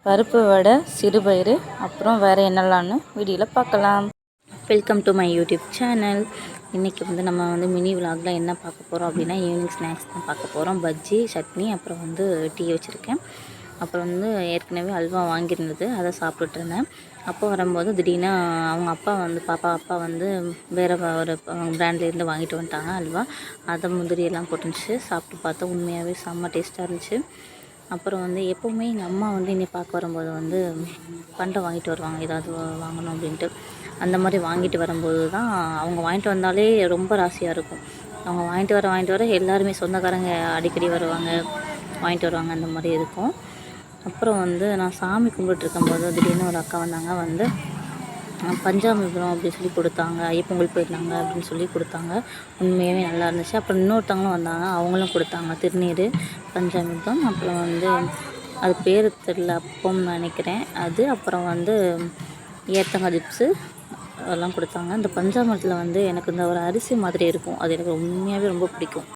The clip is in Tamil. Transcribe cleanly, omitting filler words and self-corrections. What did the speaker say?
பருப்பு வடை, சிறுபயிறு, அப்புறம் வேறு என்னெல்லாம்னு வீடியோவில் பார்க்கலாம். Welcome to my YouTube channel. இன்றைக்கி நம்ம மினி விலாகில் என்ன பார்க்க போகிறோம் அப்படின்னா, ஈவினிங் ஸ்நாக்ஸ் தான் பார்க்க போகிறோம். பஜ்ஜி, சட்னி, அப்புறம் டீ வச்சுருக்கேன். அப்புறம் ஏற்கனவே அல்வா வாங்கியிருந்தது, அதை சாப்பிட்டுட்டு இருந்தேன். அப்போ வரும்போது திடீர்னு அவங்க அப்பா பாப்பா அப்பா வேறு ஒரு பிராண்ட்லேருந்து வாங்கிட்டு வந்துட்டாங்க அல்வா. அதை முந்திரியெல்லாம் போட்டுருந்துச்சு. சாப்பிட்டு பார்த்தா உண்மையாகவே செம்ம டேஸ்ட்டாக இருந்துச்சு. அப்புறம் எப்போவுமே எங்கள் அம்மா என்னை பார்க்க வரும்போது பண்டம் வாங்கிட்டு வருவாங்க, ஏதாவது வாங்கணும் அப்படின்ட்டு. அந்த மாதிரி வாங்கிட்டு வரும்போது தான் அவங்க வாங்கிட்டு வந்தாலே ரொம்ப ராசியாக இருக்கும். அவங்க வாங்கிட்டு வர எல்லாருமே சொந்தக்காரங்க அடிக்கடி வருவாங்க, வாங்கிட்டு வருவாங்க, அந்த மாதிரி இருக்கும். அப்புறம் நான் சாமி கும்பிட்டுருக்கும்போது திடீர்னு ஒரு அக்கா வந்தாங்க, பஞ்சாமிர்தம் அப்படின்னு சொல்லி கொடுத்தாங்க. ஐயப்பொங்கல் போயிருந்தாங்க அப்படின்னு சொல்லி கொடுத்தாங்க. உண்மையாகவே நல்லா இருந்துச்சு. அப்புறம் இன்னொருத்தவங்களும் வந்தாங்க, அவங்களும் கொடுத்தாங்க திருநீர், பஞ்சாமிர்தம். அப்புறம் அது பேர் தெரியல, அப்பம்னு நினைக்கிறேன் அது. அப்புறம் ஏத்தங்காய் சிப்ஸு அதெல்லாம் கொடுத்தாங்க. இந்த பஞ்சாமிரத்தில் எனக்கு இந்த ஒரு அரிசி மாதிரி இருக்கும், அது எனக்கு உண்மையாகவே ரொம்ப பிடிக்கும்.